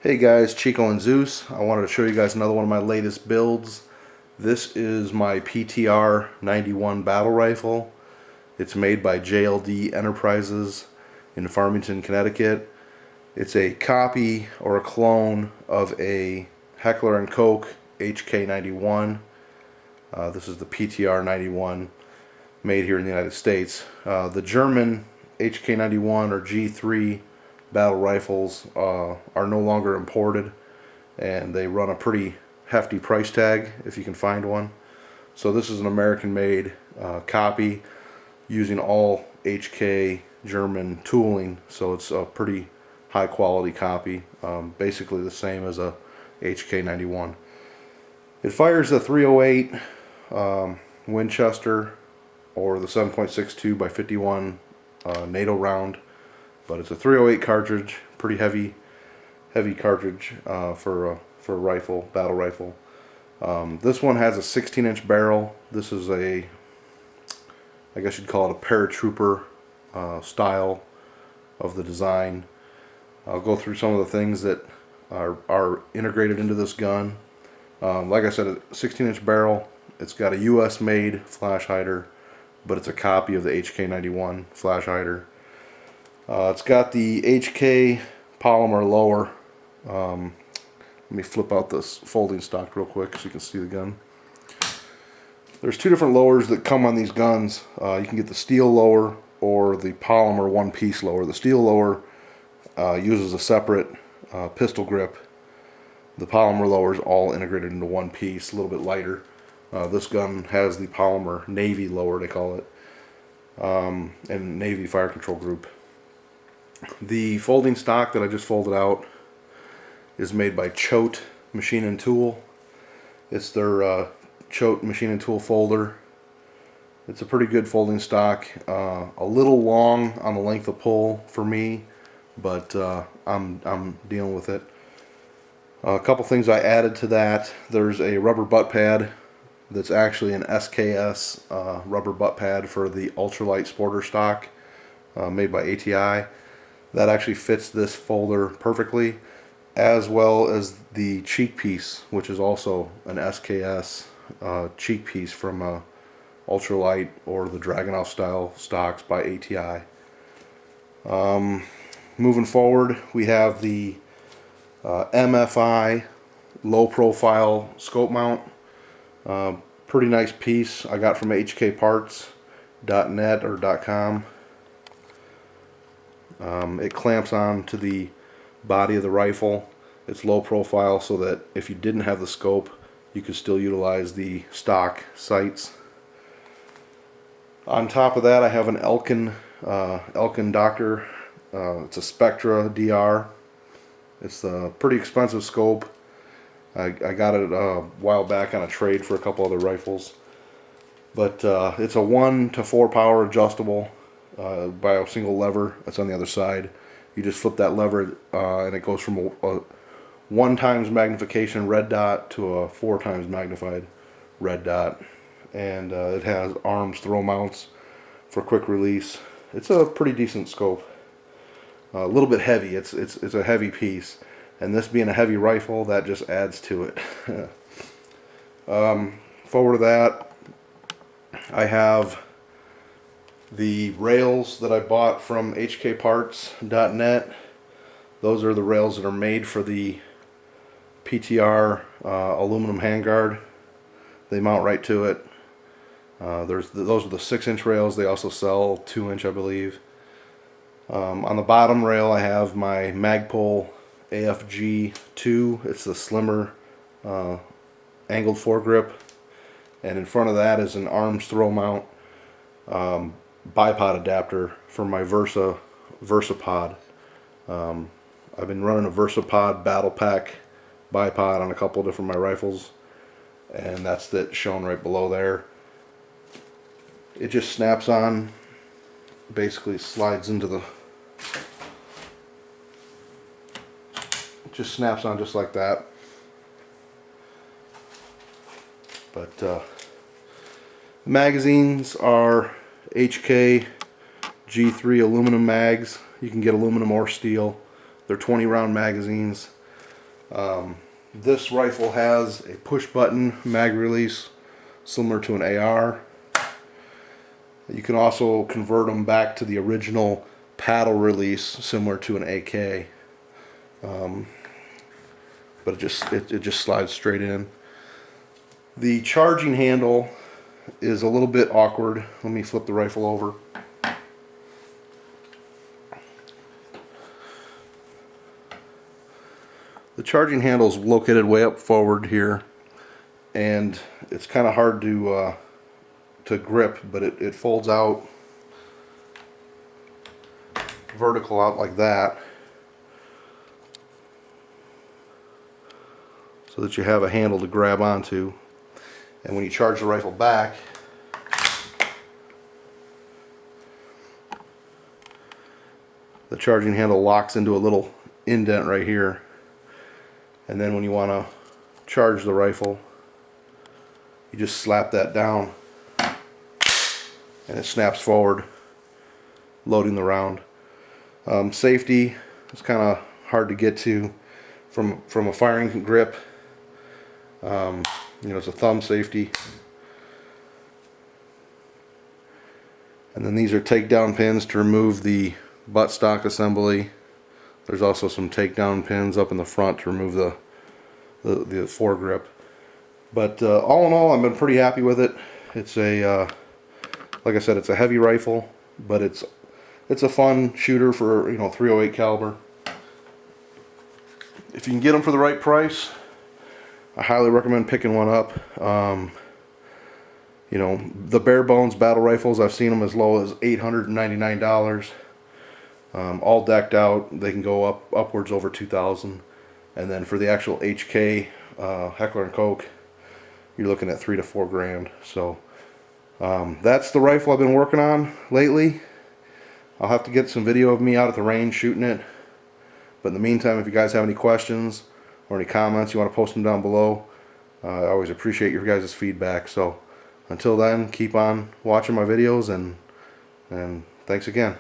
Hey guys, Chico and Zeus. I wanted to show you guys another one of my latest builds. This is my PTR-91 battle rifle. It's made by JLD Enterprises in Farmington, Connecticut. It's a copy or a clone of a Heckler & Koch HK91. This is the PTR-91 made here in the United States. The German HK91 or G3 battle rifles are no longer imported, and they run a pretty hefty price tag if you can find one. So this is an American made copy using all HK German tooling, so it's a pretty high quality copy, basically the same as a HK91. It fires the 308 Winchester or the 7.62 by 51 NATO round, but it's a 308 cartridge, pretty heavy cartridge for a rifle, battle rifle. This one has a 16-inch barrel. This is I guess you'd call it a paratrooper style of the design. I'll go through some of the things that are integrated into this gun. Like I said, a 16-inch barrel. It's got a US made flash hider, but it's a copy of the HK91 flash hider. It's got the HK Polymer lower. Let me flip out this folding stock real quick so you can see the gun. There's two different lowers that come on these guns. You can get the steel lower or the polymer one-piece lower. The steel lower uses a separate pistol grip. The polymer lower is all integrated into one piece, a little bit lighter. This gun has the polymer navy lower, they call it, and navy fire control group. The folding stock that I just folded out is made by Choate Machine and Tool. It's their Choate Machine and Tool folder. It's a pretty good folding stock. A little long on the length of pull for me, but I'm dealing with it. A couple things I added to that. There's a rubber butt pad that's actually an SKS rubber butt pad for the Ultralight sporter stock made by ATI. That actually fits this folder perfectly, as well as the cheek piece, which is also an SKS cheek piece from Ultralight or the Dragunov style stocks by ATI. Moving forward, we have the MFI low profile scope mount. Pretty nice piece I got from hkparts.net or .com. It clamps on to the body of the rifle. It's low profile so that if you didn't have the scope, you could still utilize the stock sights. On top of that, I have an Elcan Doctor. It's a Specter DR. It's a pretty expensive scope. I got it a while back on a trade for a couple other rifles. But it's a 1 to 4 power adjustable by a single lever that's on the other side. You just flip that lever and it goes from a 1 times magnification red dot to a 4 times magnified red dot. And it has arms throw mounts for quick release. It's a pretty decent scope. A little bit heavy. It's a heavy piece, and this being a heavy rifle, that just adds to it. Forward to that, I have the rails that I bought from hkparts.net. Those are the rails that are made for the PTR aluminum handguard. They mount right to it. Those are the 6-inch rails. They also sell 2-inch, I believe. On the bottom rail, I have my Magpul AFG2. It's the slimmer angled foregrip, and in front of that is an arms throw mount bipod adapter for my Versapod. I've been running a Versapod Battlepack bipod on a couple of different of my rifles, and that's that shown right below there. It just snaps on, basically slides into the, just snaps on just like that. But magazines are HK G3 aluminum mags. You can get aluminum or steel. They're 20 round magazines. This rifle has a push button mag release similar to an AR. You can also convert them back to the original paddle release similar to an AK, but it just slides straight in. The charging handle is a little bit awkward. Let me flip the rifle over. The charging handle is located way up forward here, and it's kind of hard to grip, but it folds out vertical out like that, so that you have a handle to grab onto. And when you charge the rifle back, the charging handle locks into a little indent right here. And then when you want to charge the rifle, you just slap that down and it snaps forward, loading the round. Safety is kind of hard to get to from a firing grip. You know, it's a thumb safety. And then these are takedown pins to remove the buttstock assembly. There's also some takedown pins up in the front to remove the foregrip. But all in all, I've been pretty happy with it. It's a like I said, it's a heavy rifle, but it's a fun shooter for, you know, 308 caliber. If you can get them for the right price, I highly recommend picking one up. You know, the bare bones battle rifles, I've seen them as low as $899. All decked out, they can go upwards over $2,000. And then for the actual HK Heckler & Koch, you're looking at $3 to $4 grand. So that's the rifle I've been working on lately. I'll have to get some video of me out at the range shooting it. But in the meantime, if you guys have any questions or any comments, you want to post them down below. I always appreciate your guys' feedback. So until then, keep on watching my videos, and thanks again.